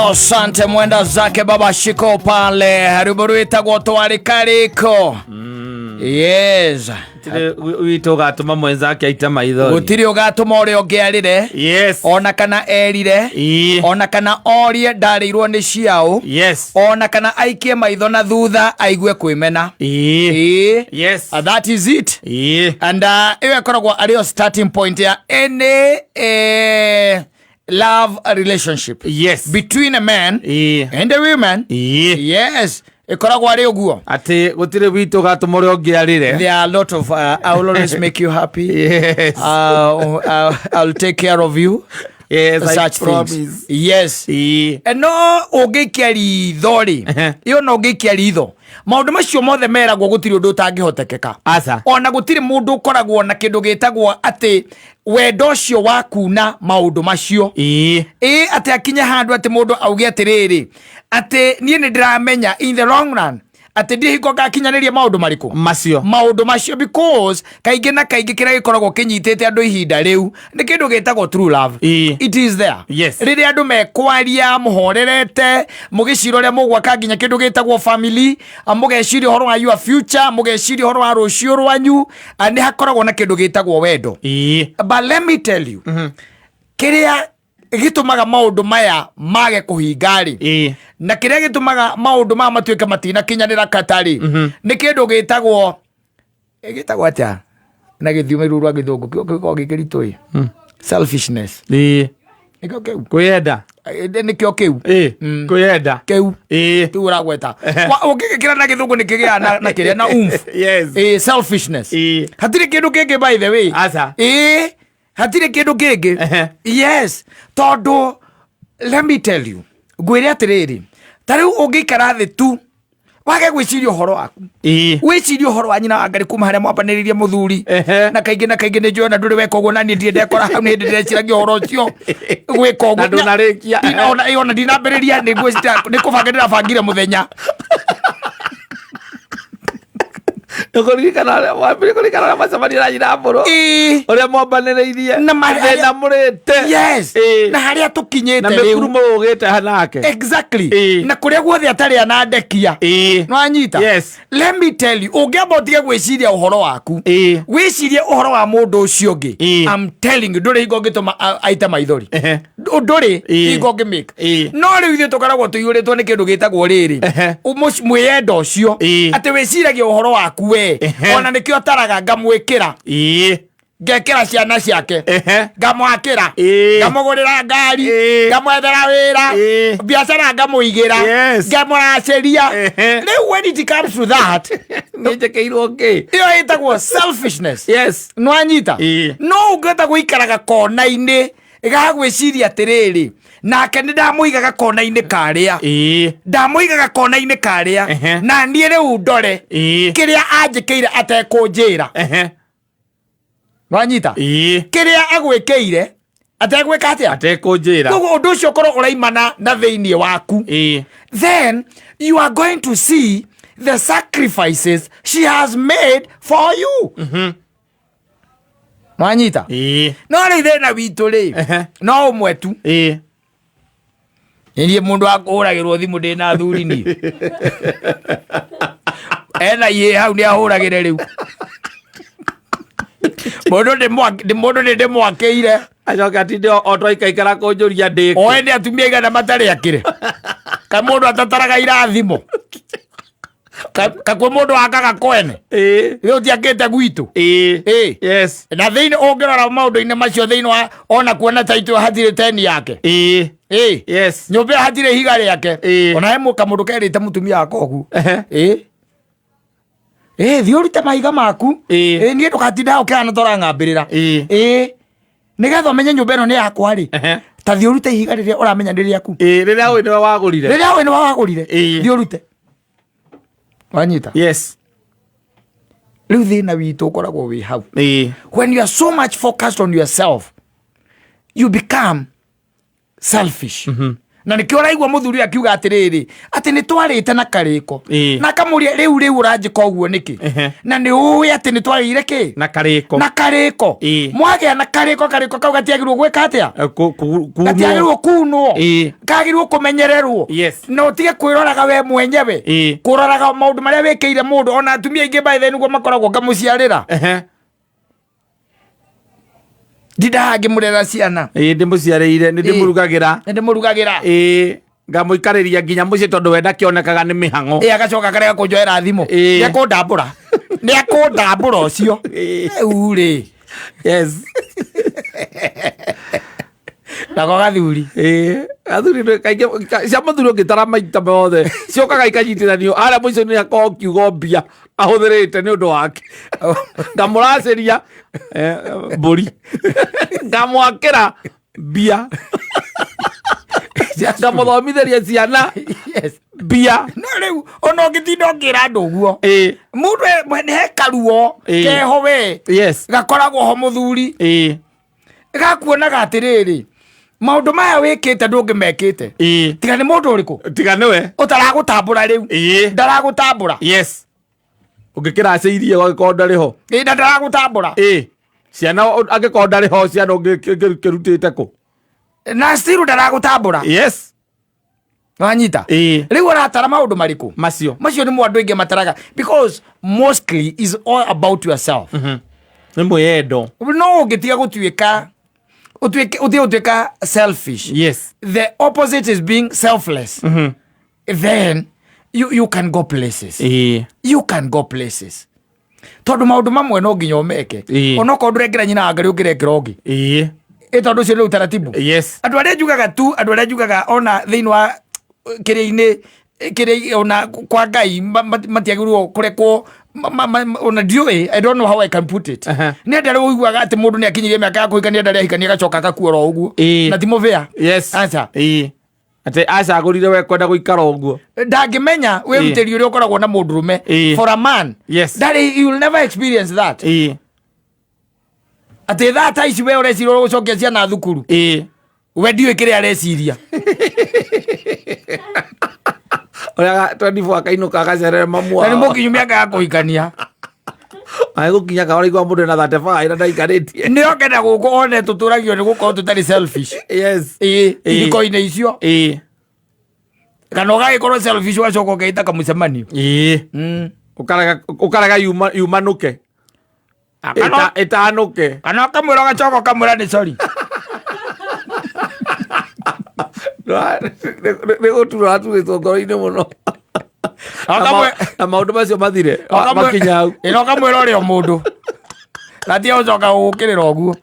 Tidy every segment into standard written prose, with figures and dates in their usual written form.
Asante mwenda zake baba shiko pale haruburuita gwotwari kariko. Yes. Wito gatuma mwenzake aita maithori. Gutiri ugatuma uri ongiarire. Yes. Ona kana erire. Ona kana orie ndarirwo ni ciao. Yes. Ona kana aikie maitho na thutha aigue kwimena. Yes. That is it. And iwe koragwo ario starting point ya any love relationship. Yes. Between a man and a woman. Yes. Ikoragwo ari uguo. Ati gutire wito gatuma uri ongiarire. There are a lot of I will always make you happy. Yes. I'll take care of you. Yes, such I promise. Yes. No ugikia ritho ri. Iyo no ugikia ritho. Maundu macio mothe meragwo gutiri undu utangihotekeka. Asa. Ona gutiri mundu ukoragwo na kindu gitagwo ati wendo cio waku na maundu macio. Ati akinya handu ati mundu auge atiriri ati nie ni ndiramenya in the long run ati ndihingo gakinyaniria maundu mariku maundu macio because kaingi na kaingi kira gikoragwo kinyitete andu ihinda riu ni kindu gitagwo true love. It is there. Yes. Riri andu mekwaria muhorerete mugiciro ria mugwaka nginya kindu gitagwo family mugeciri horo wa your future mugeciri horo wa rucio rwanyu ani hakoragwo na kindu gitagwo wendo. But let me tell you kiria gitumaga maundu maya mage kuhingari na kiria gitumaga maundu maya matuike matina kinyanira katari ni kindu gitagwo atia na githiume rurwa githungu kiko gikiritu selfishness. Nikio kiu kuyenda nikio kiu kuyenda kiu tu uragweta ukigikira na githungu nikigia na kiria na yes selfishness. Hatiri kindu kingi by the way. Asa. Hatire kindu kingi. Yes. Todo let me tell you. Gwire atiriri. Tariu ungikara thi tu. Wage gwiciria horo waku. Wiciria horo wa nyina angari kuma haria mwambaniririe muthuri. Na kaingi ni njona nduri weka uguo na ni ndie ndekora hau ni ndiciragia horo ucio. Gweka uguo. Na ndunarikia. Ona ndinambiriria ni gwicira ni kubanga ndirabangire muthenya. Nukurikana wabiri kurikana macamani na nyina mburu uria mwambaniriirie na mathina murite. Yes. Na haria tukinyite na mekurumo ugite hanake. Exactly. Na kuria guothe atari anandekia no anyita. Yes. Let me tell you ungiambotige gwiciria uhoro waku wicirie uhoro wa mundu ucio ngi. I'm telling you nduri hingo ngituma aita maithori nduri hingo ngimake no riu ithu tukaragwo tuyuritwo ni kindu gitagwo riri mwiyendo ucio ati wiciragia uhoro waku we ona nikio ataraga ngamwikira ngekira ciana ciake ngamwakira ngamugurira ngari ngamwethera wira biacara ngamuigira ngamuraceria. Riu when it comes to that nijekeirwo ngi iyo itagwo selfishness. Yes. No anyita no ungeta guikaraga kona-ini igagwiciria atiriri nake ni ndamuigaga kona-ini karia ndamuigaga kona-ini karia na nie riu ndore kiria anjikeire atekunjira. Wanyita kiria agwikeire ategwika atia atekunjira koguo undu ucio korwo uraimana na thiini waku then you are going to see the sacrifices she has made for you. Wanyita no ri thina witu ri no umwe tu ndiye mundu akuragirwo thimu ndina thuri ni ena ye hau ni ahuragire riu mundu ndi mwakeire acoka tinde otwa ikaikara kunjuria ndiki oende atumia igana matari akire ka mundu atataraga irathimo kakwe mundu akaga kwene iyo tiakite gwitu. Yes. Na thiini ungirora maundu-ini macio thiini wa ona kuona taito hatire teni yake. Yes. Nyumba hatire higa riake ona he mukamundu kerite mutumia akogu thiurite mahiga maku nie ndukatinda ukihana tora ngambirira nigetha umenye nyumba ino ni yakwa ri ta thiurite ihiga riria uramenya ndi riaku riria we ni wagurire thiurite. Wanyita. Yes. Riu thina witu ukoragwo wi hau when you are so much focused on yourself you become selfish. na nikio raigua muthuri akiuga atiriri ati ni twarite na kariko na kamuria riu uranjika uguo niki na ni uwi ati ni twarire ki na kariko mwage na kariko kau gatiagirwo gwika atia gatiagirwo kunwo kagirwo kumenyererwo no tige kwiroraga we mwenyewe kuroraga maundu maria wikeire mundu ona atumia ingi by the niguo makoragwo ngamuciarira Didage murera ciana ndimuciarire ndimurugagira ngamuikariria nginya muci tondu wenda kionekaga ni mihango agacoka karega kunjoera thimu niakundambura ucio uri yes nako gathuri gathuri kaingĩ cia mũthuri ũngĩtara maita mothe ciokaga ikanyitithanio harĩa mũico-inĩ akorwo kiugo mbia ahũthĩrĩte nĩ ũndũ wake ngamũracĩria mbũri ngamwakĩra mbia ngamũthomithĩria ciana mbia no rĩu ona ũngĩtinda ũkĩra andũ ũguo mũndũ he karuo keho we gakoragwo ho mũthuri gakuonaga atĩrĩrĩ maundu maya wikite ndungimekite tiga ni mundu uriku tiga niwe utaragutambura riu ndaragutambura ungikira aceirie wagikorwo ndariho ndaragutambura ciana angikorwo ndariho ciana ungikirutite ku na still ndaragutambura wanyita riu uratara maundu mariku macio ni mwandu ingi mataraga because mostly is all about yourself ni mwendo no ungitiga gutuika utuika selfish. The opposite is being selfless. Then you can go places. You can go places. Tondu maundu mamwe no nginya umeke. Onoko ndurengera nyina ngari ungirengera ungi. Tondu cio ni utaratibu. Andu aria njugaga tu, andu aria njugaga ona thiini wa kiri ona kwa Ngai matiagirwo kurekwo ona ndioi. I don't know how I can put it. Ni ndare uiguaga ati mundu ni akinyirie miaka ya kuhikania ndare ahikania gacoka gakuora uguo na timo fair. Acha ati acagurire we kwenda guikara uguo ndangimenya we ruteri uria ukoragwo na mundurume for a man ndare you will never experience that. Ati that ici we urecirwo gucokia ciana thukuru we ndioi kiri areciria oya 24 akainuka agacerere mamu na ni mukinyu miaka ya kuhikania gukinya kaora igwa mundu na 35 na ndaikaritie ni okenda guko one tuturagio ni guko tutari selfish. Iko-ine icio kana ugagikorwo selfish wacoka ugeita kamucemanio ukaraga yumanuke itanuke kana kamwira gacoka kamwira ni sorry nä gå tura turä ngoro-inä må no na maå ndå macio mathire makinya hau ä kamwä ra å rä o må ndå gatie gå coka gå kä rä ra å guo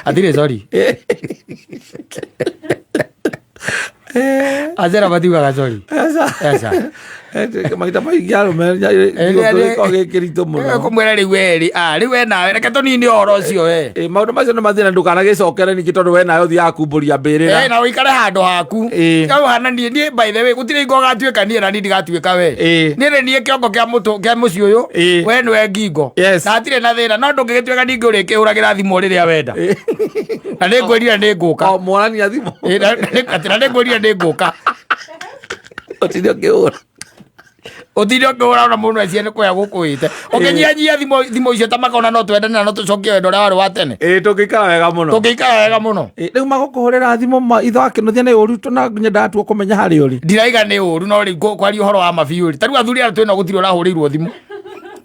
atirä sorry Azera batiugaga sorry maita maingi arume gikirito muno kumwira riu weri riu we nawe reke tunini horo ucio we maundu macio ni mathina ndukanagicokere ningi tondu we nawe uthiaga kumburia mbirira na uikare handu haku kau hana nie by the way gutire ingo gatuika nie na nindi gatuika we nie nie kiongo kia muci uyu we niwe ngingo na atire na thina no ndungigituika ningi uri kihuragira thimu riria wenda na ni ngwirira ni nguka mwarania thimu atira ni ngwirira ni nguka otithio kiura uthirio ngora ona mundu acie ni kuya gukuite ukinyia thimo icio ta makona no twendane na no tucokie wendo ria wari wa tene tungikara wega muno riu magukuhurira thimo itho akinuthia ni uru tuna nginya ndatuo kumenya hari uri ndiraiga ni uru no riu kwari uhoro wa mabiuri tariu athuri ara twina gutiri urahurirwo thimo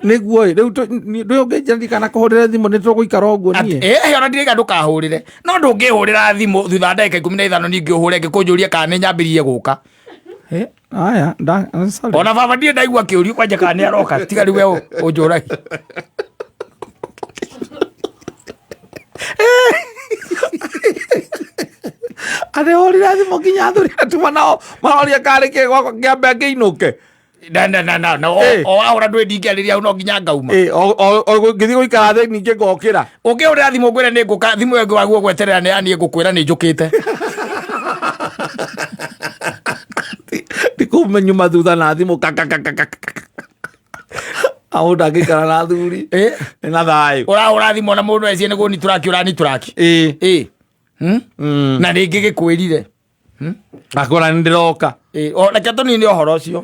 niguo riu ndu ngejandi kana kuhurira thimo ni tuguikara uguo nie ona ndiraiga ndukahurire no ndungihurira thimo thutha ndagika 15 ningi uhure ngikunjuria kana ni nyambiririe guka aya sorry ona baba ndie ndaigua kiurio kwanja kana ni aroka tiga riu we unjuragi ade hori thimo nginya athuri atuma nao maroria kari kigwakwa kiambe ngiinuke na o ahora ndwendi ngĩarĩria hau no nginya ngauma ngĩthiĩ gũikara thĩ ningĩ ngokĩra ũngĩhũrĩra thimũ ngwĩre nĩ ngũka thimũ ĩyo waguo gweterera nĩ yani ngũkwĩra nĩ njũkĩte ndikũmenyuma thutha na thimũ aũ ndangĩikara na thuri na thayũ ũrahũra thimũ na mũndũ ecie nĩguo nitũraki ũranitũraki na rĩngĩ gĩkwĩrire akora ndiroka o reke tũnini ũhoro ũcio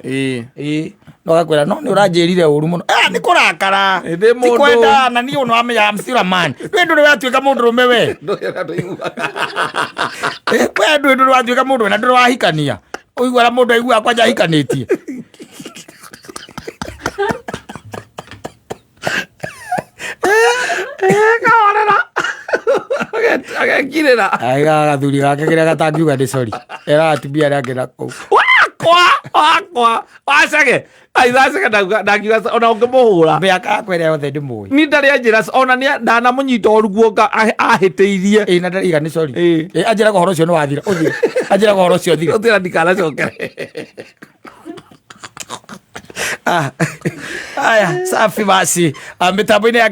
no gakwĩra no nĩ ũranjĩrire ũru mũno nĩ kũrakara tikwenda na niĩ ũno wamenya I'm still a man we ndũrĩ watuĩka mũndũrũme we we ndũrĩ watuĩka mũndũ na ndũrĩ wahikania ũiguaga mũndũ aiguaga kwanja ahikanĩtie agekirĩra gathuri gake kĩrĩa gatangiuga ndĩ sorry atumia arĩa angĩ nakũu wakwa wacage aithacage ndakiuga ona ũngĩmũhũra mĩaka yakwa ĩrĩa yothe ndĩmũĩ ni ndarĩ anjĩra ona ndanamũnyita ũruguo ahĩtĩirie na ndariga nĩ sorry anjĩraga ũhoro ũcio nĩ wathira ũthire anjĩraga ũhoro ũcio thire ũthira ndikanacokere aya safi basi mitambo-inĩ ya